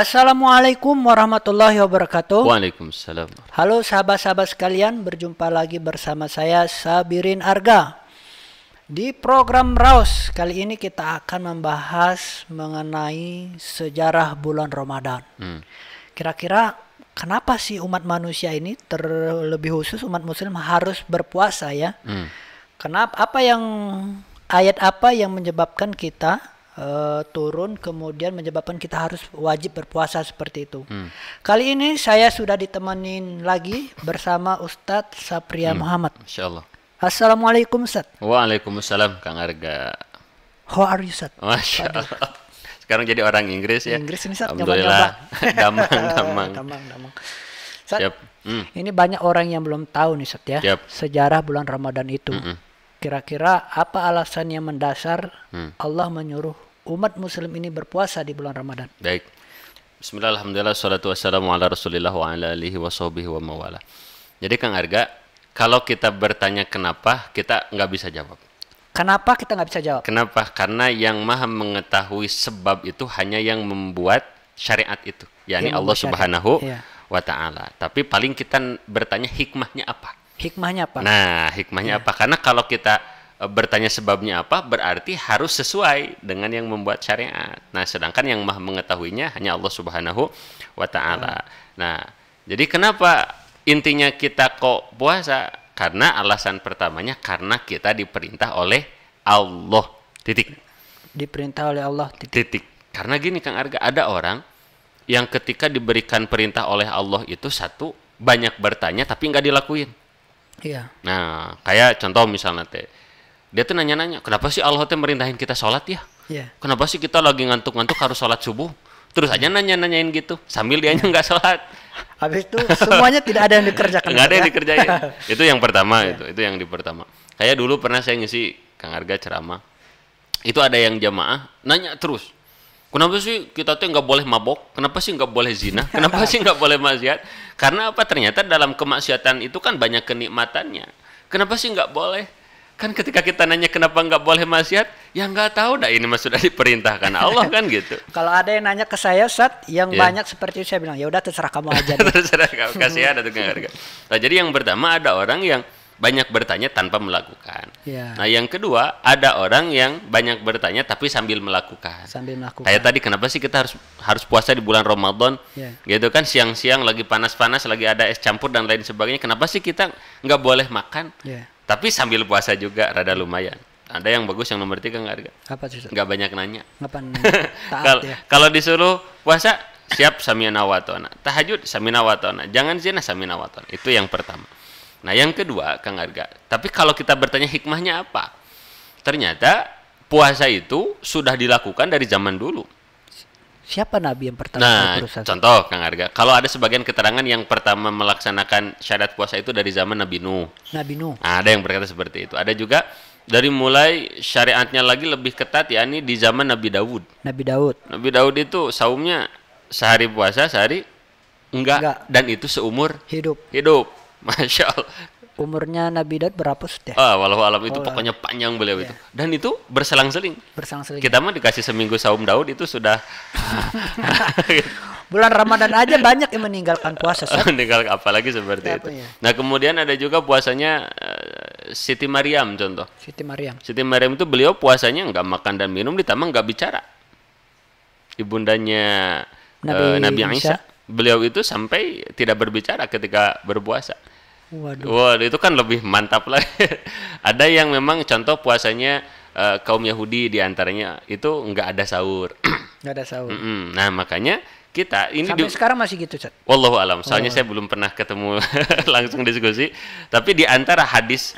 Assalamualaikum warahmatullahi wabarakatuh. Waalaikumsalam. Halo sahabat-sahabat sekalian, berjumpa lagi bersama saya Sabirin Arga. Di program Raus kali ini kita akan membahas mengenai sejarah bulan Ramadan. Kira-kira kenapa sih umat manusia ini, terlebih khusus umat muslim, harus berpuasa ya? Kenapa, ayat apa yang menyebabkan kita turun kemudian menyebabkan kita harus wajib berpuasa seperti itu. Kali ini saya sudah ditemenin lagi bersama Ustadz Sapria Muhammad. Masya Allah. Assalamualaikum Ustadz. Waalaikumsalam Kang Arga. How are you Ustadz? Masya Allah. Sekarang jadi orang Inggris ya. Inggris ini Ustadz. Alhamdulillah. Damang. Ustadz, Siap. ini banyak orang yang belum tahu nih Ustadz ya. Siap. Sejarah bulan Ramadan itu. Kira-kira apa alasan yang mendasar Allah menyuruh umat muslim ini berpuasa di bulan Ramadan? Baik. Bismillah, alhamdulillah, salatu wassalamu ala rasulillah wa ala alihi wa sahbihi wa mawala. Jadi Kang Arga, kalau kita bertanya kenapa, kita nggak bisa jawab. Kenapa kita nggak bisa jawab? Kenapa? Karena yang maha mengetahui sebab itu hanya yang membuat syariat itu, yakni Allah Subhanahu wa Ta'ala. Tapi paling kita bertanya hikmahnya apa? Hikmahnya apa? Nah, hikmahnya apa? Karena kalau kita bertanya sebabnya apa, berarti harus sesuai dengan yang membuat syariat. Nah, sedangkan yang maha mengetahuinya hanya Allah Subhanahu wa Ta'ala. Nah, jadi kenapa intinya kita kok puasa? Karena alasan pertamanya karena kita diperintah oleh Allah. Titik. Diperintah oleh Allah. Titik. Karena gini Kang Arga, ada orang yang ketika diberikan perintah oleh Allah itu satu, banyak bertanya tapi nggak dilakuin. Iya. Nah, kayak contoh misalnya dia tuh nanya-nanya, kenapa sih Allah teh merintahin kita sholat ya? Iya. Kenapa sih kita lagi ngantuk-ngantuk harus sholat subuh? Terus aja nanya-nanyain gitu, sambil dianya nggak sholat. Habis itu semuanya tidak ada yang dikerjakan. Nggak ada yang dikerjain. Itu yang pertama, itu yang pertama. Kayak dulu pernah saya ngisi Kang Arga ceramah. Itu ada yang jamaah nanya terus, kenapa sih kita tuh nggak boleh mabok? Kenapa sih nggak boleh zina? Kenapa sih nggak boleh maksiat? Karena apa? Ternyata dalam kemaksiatan itu kan banyak kenikmatannya. Kenapa sih nggak boleh? Kan ketika kita nanya kenapa nggak boleh maksiat, ya nggak tahu dah ini mas sudah diperintahkan Allah kan gitu. Kalau ada yang nanya ke saya, Ustadz, yang banyak seperti itu, saya bilang, ya udah terserah kamu aja. Terserah kamu, kasih ada tukang harga. Nah, jadi yang pertama ada orang yang banyak bertanya tanpa melakukan. Nah, yang kedua ada orang yang banyak bertanya tapi sambil melakukan. Kayak tadi, kenapa sih kita harus puasa di bulan Ramadan? Gitu kan, siang-siang lagi panas-panas, lagi ada es campur dan lain sebagainya. Kenapa sih kita nggak boleh makan? Tapi sambil puasa juga rada lumayan. Ada yang bagus yang nomor 3 nggak harga. Apa sih? Nggak banyak nanya. Kalau disuruh puasa siap samina wa ta'na. Tahajud samina wa ta'na. Jangan zina samina wa ta'na. Itu yang pertama. Nah, yang kedua Kang Arga. Tapi kalau kita bertanya hikmahnya apa? Ternyata puasa itu sudah dilakukan dari zaman dulu. Siapa nabi yang pertama? Nah, contoh Kang Arga, kalau ada sebagian keterangan yang pertama melaksanakan syariat puasa itu dari zaman Nabi Nuh. Nah, ada yang berkata seperti itu. Ada juga dari mulai syariatnya lagi lebih ketat, yakni di zaman Nabi Daud. Nabi Daud itu saumnya sehari puasa, sehari enggak. Dan itu seumur hidup. Masya Allah. Umurnya Nabi Daud berapa sudah? Walau alam itu pokoknya panjang beliau itu. Dan itu berselang-seling. Kita mah dikasih seminggu saum Daud itu sudah. Bulan Ramadan aja banyak yang meninggalkan puasa. Meninggalkan apalagi seperti itu. Nah, kemudian ada juga puasanya Siti Maryam contoh. Siti Maryam itu beliau puasanya nggak makan dan minum, ditambah nggak bicara. Ibundanya Nabi Isa. Beliau itu sampai tidak berbicara ketika berpuasa. Waduh, itu kan lebih mantap lagi. Ada yang memang contoh puasanya kaum Yahudi diantaranya itu nggak ada sahur. Nggak ada sahur. Nah, makanya kita ini sampai sekarang masih gitu, Ustaz. Wallahu alam. Soalnya saya belum pernah ketemu langsung diskusi. Tapi di antara hadis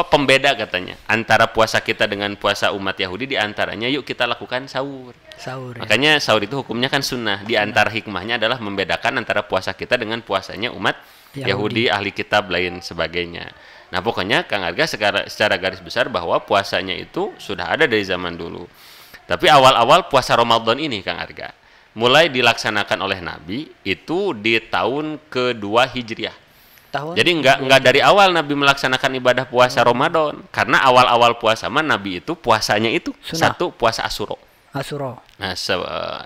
pembeda katanya antara puasa kita dengan puasa umat Yahudi, di antaranya yuk kita lakukan sahur. Makanya sahur itu hukumnya kan sunnah. Di antara hikmahnya adalah membedakan antara puasa kita dengan puasanya umat Yahudi, ahli kitab lain sebagainya. Nah, pokoknya Kang Arga secara garis besar bahwa puasanya itu sudah ada dari zaman dulu. Tapi awal-awal puasa Ramadan ini Kang Arga mulai dilaksanakan oleh Nabi itu di tahun kedua Hijriah. Jadi enggak dari awal Nabi melaksanakan ibadah puasa Ramadan, karena awal-awal puasa Nabi itu puasanya itu satu puasa Asyura. Asyura. Nah,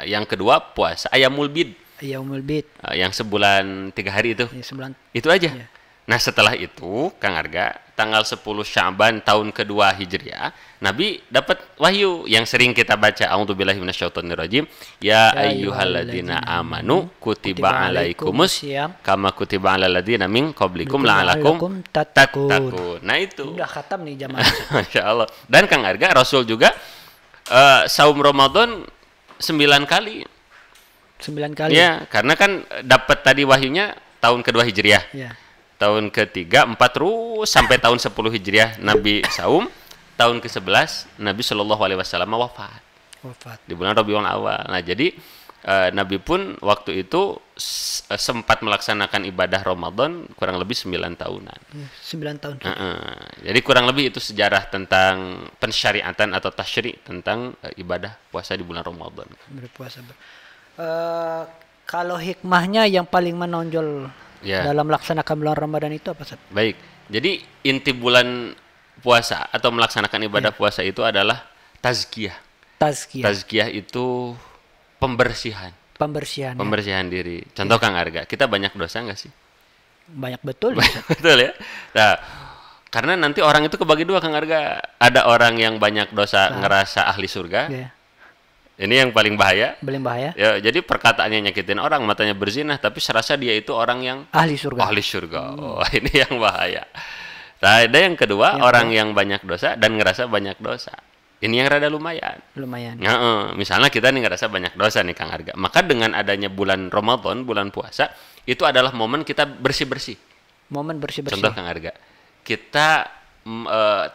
yang kedua puasa Ayyamul Bid, Yaumul Bid. yang sebulan 3 hari itu. Ya, 9. Itu aja. Iya. Nah, setelah itu, Kang Arga, tanggal 10 Sya'ban tahun kedua Hijriah, Nabi dapat wahyu yang sering kita baca, A'udzubillahi minasyaitonirrajim, ya ayyuhalladzina amanu kutiba alaikumus kama kutiba alal ladzina min qablikum la'alakum tattaqun. Nah, itu. Udah khatam nih jamaah. Masya Allah. Dan Kang Arga, Rasul juga saum Ramadan 9 kali. 9 kali. Ya, karena kan dapat tadi wahyunya tahun kedua Hijriah. Ya. Tahun ketiga, 4 terus sampai tahun 10 Hijriah Nabi saum. Tahun ke-11 Nabi Shallallahu Alaihi Wasallam wafat di bulan Rabiul Awal. Nah, jadi Nabi pun waktu itu sempat melaksanakan ibadah Ramadan kurang lebih 9 tahunan. 9 tahun. Jadi kurang lebih itu sejarah tentang pensyariatan atau tasyri' tentang ibadah puasa di bulan Ramadan. Berpuasa. Kalau hikmahnya yang paling menonjol dalam melaksanakan bulan Ramadan itu apa, Ustaz? Baik. Jadi inti bulan puasa atau melaksanakan ibadah puasa itu adalah tazkiyah. Tazkiyah itu pembersihan. Pembersihan diri. Contoh Kang Arga, kita banyak dosa nggak sih? Banyak betul. Betul ya. Nah, karena nanti orang itu kebagi dua, Kang Arga. Ada orang yang banyak dosa ngerasa ahli surga. Ini yang paling bahaya. Ya, jadi perkataannya nyakitin orang, matanya berzina, tapi serasa dia itu orang yang ahli surga. Oh, ini yang bahaya. Nah, ada yang kedua, orang yang banyak dosa dan ngerasa banyak dosa. Ini yang rada lumayan. Misalnya kita nih ngerasa banyak dosa nih Kang Arga. Maka dengan adanya bulan Ramadan, bulan puasa, itu adalah momen kita bersih-bersih. Momen bersih-bersih. Contoh Kang Arga, kita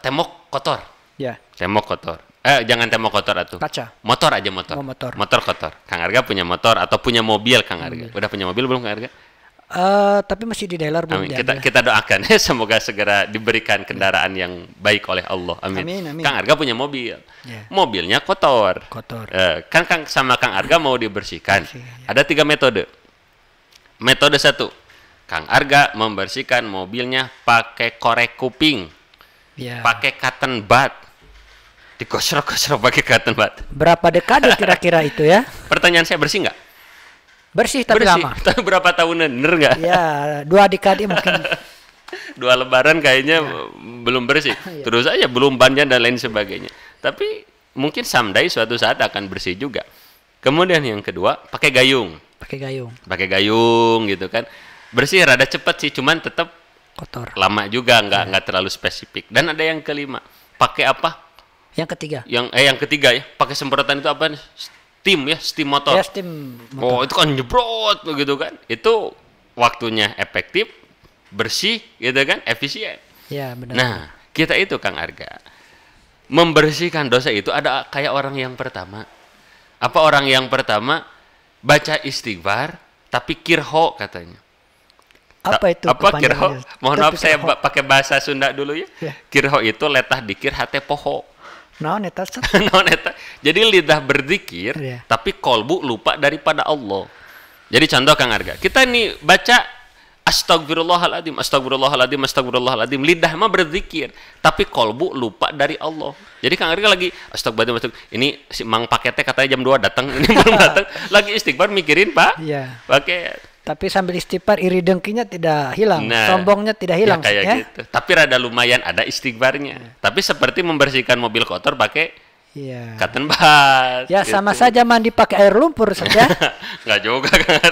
temok kotor. Ya. Temok kotor. Jangan temok kotor atuh. Kaca. Motor aja motor. Motor kotor. Kang Arga punya motor atau punya mobil Kang Arga. Udah punya mobil belum Kang Arga? Tapi masih di dealer belum. Kita doakan ya, semoga segera diberikan kendaraan yang baik oleh Allah. Amin. Kang Arga punya mobil. Mobilnya kotor. Kan sama Kang Arga mau dibersihkan. Ada 3 metode. Metode 1. Kang Arga membersihkan mobilnya pakai korek kuping. Pakai cotton bud. Dikosrok-kosrok pakai cotton bud. Berapa dekade kira-kira itu ya? Pertanyaan saya, bersih nggak? Bersih tapi lama. Berapa tahunan, bener nggak? Ya, 2 dekade mungkin. 2 lebaran kayaknya belum bersih. Terus aja belum bannya dan lain sebagainya. Tapi mungkin someday suatu saat akan bersih juga. Kemudian yang kedua, pakai gayung. Pakai gayung gitu kan. Bersih rada cepet sih, cuman tetap kotor. Lama juga, nggak terlalu spesifik. Dan ada yang kelima, pakai apa? Yang ketiga. Yang ketiga ya, pakai semprotan itu apa? Steam motor. Ya, steam motor. Oh, itu kan jebrot begitu kan. Itu waktunya efektif, bersih gitu kan, efisien. Ya, benar. Nah, kita itu Kang Arga membersihkan dosa itu ada kayak orang yang pertama. Apa orang yang pertama? Baca istighfar tapi kirho katanya. Apa itu? Apa kirho? Mohon maaf saya pakai bahasa Sunda dulu ya. Kirho itu letah dikir hate poho. Naon eta? Jadi lidah berzikir, tapi kolbu lupa daripada Allah. Jadi contoh Kang Arga, kita nih baca astagfirullahaladzim, lidah mah berzikir, tapi kolbu lupa dari Allah. Jadi Kang Arga lagi astagfirullahaladzim, ini si Mang Paketnya katanya jam 2 datang, ini belum datang, lagi istighfar mikirin Pak. Pakai. Tapi sambil istighfar iri dengkinya tidak hilang, sombongnya tidak hilang. Kayak gitu. Tapi rada lumayan ada istighfarnya. Tapi seperti membersihkan mobil kotor pakai cotton bud. Ya gitu. Sama saja mandi pakai air lumpur saja. Nggak juga kan.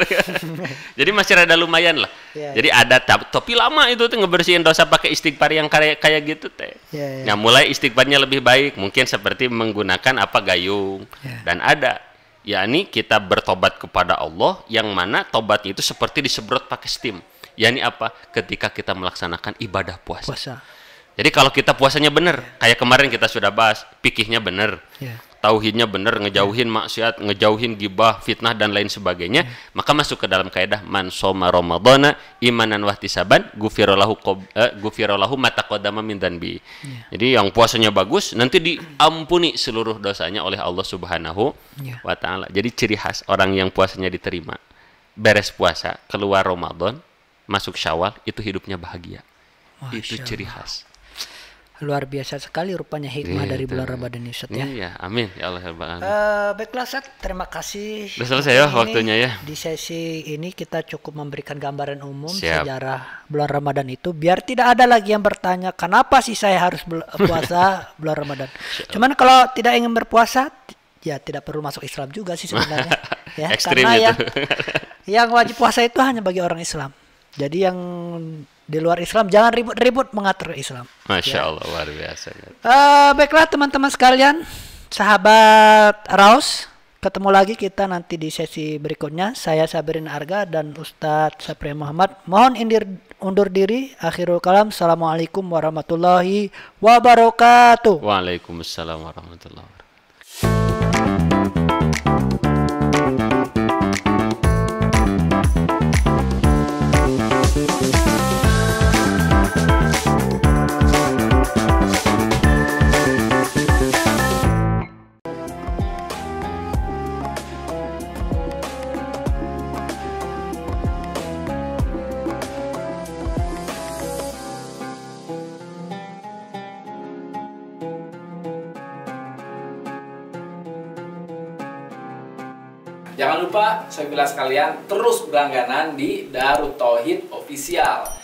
Jadi masih rada lumayan lah. Jadi ada tapi lama itu tuh ngebersihin dosa pakai istighfar yang kayak gitu teh. Nah, mulai istighfarnya lebih baik, mungkin seperti menggunakan gayung. Dan ada yakni kita bertobat kepada Allah, yang mana tobatnya itu seperti disemprot pakai steam. Yakni apa? Ketika kita melaksanakan ibadah puasa. Jadi kalau kita puasanya benar, kayak kemarin kita sudah bahas, fikihnya benar, tauhidnya benar, ngejauhin maksiat, ngejauhin gibah, fitnah dan lain sebagainya, maka masuk ke dalam kaidah man shoma ramadhana imanan wahtisaban ghufira lahu ma taqaddama min dzanbi. Jadi yang puasanya bagus nanti diampuni seluruh dosanya oleh Allah Subhanahu wa taala. Jadi ciri khas orang yang puasanya diterima, beres puasa, keluar Ramadan, masuk Syawal, itu hidupnya bahagia. Itu ciri khas. Luar biasa sekali rupanya hikmah dari Gitu. bulan Ramadan ini, Ustaz, ya. Iya, amin ya Allah ya Rabbal Alamin. Baiklah, Ustaz, terima kasih. Udah selesai ya Mungkin waktunya ya. Di sesi ini kita cukup memberikan gambaran umum Siap. sejarah bulan Ramadan itu, biar tidak ada lagi yang bertanya kenapa sih saya harus puasa bulan Ramadan. Cuman kalau tidak ingin berpuasa, ya tidak perlu masuk Islam juga sih sebenarnya. Ya, Ekstrim karena itu. yang wajib puasa itu hanya bagi orang Islam. Jadi yang di luar Islam jangan ribut-ribut mengatur Islam. Masya Allah, luar biasa. Baiklah teman-teman sekalian, sahabat Raus, ketemu lagi kita nanti di sesi berikutnya. Saya Sabirin Arga dan Ustadz Sapri Muhammad. Mohon undur diri. Akhirul kalam. Assalamualaikum warahmatullahi wabarakatuh. Waalaikumsalam warahmatullahi wabarakatuh. Jangan lupa, saya bilang sekalian, terus berlangganan di Darut Tauhid Official.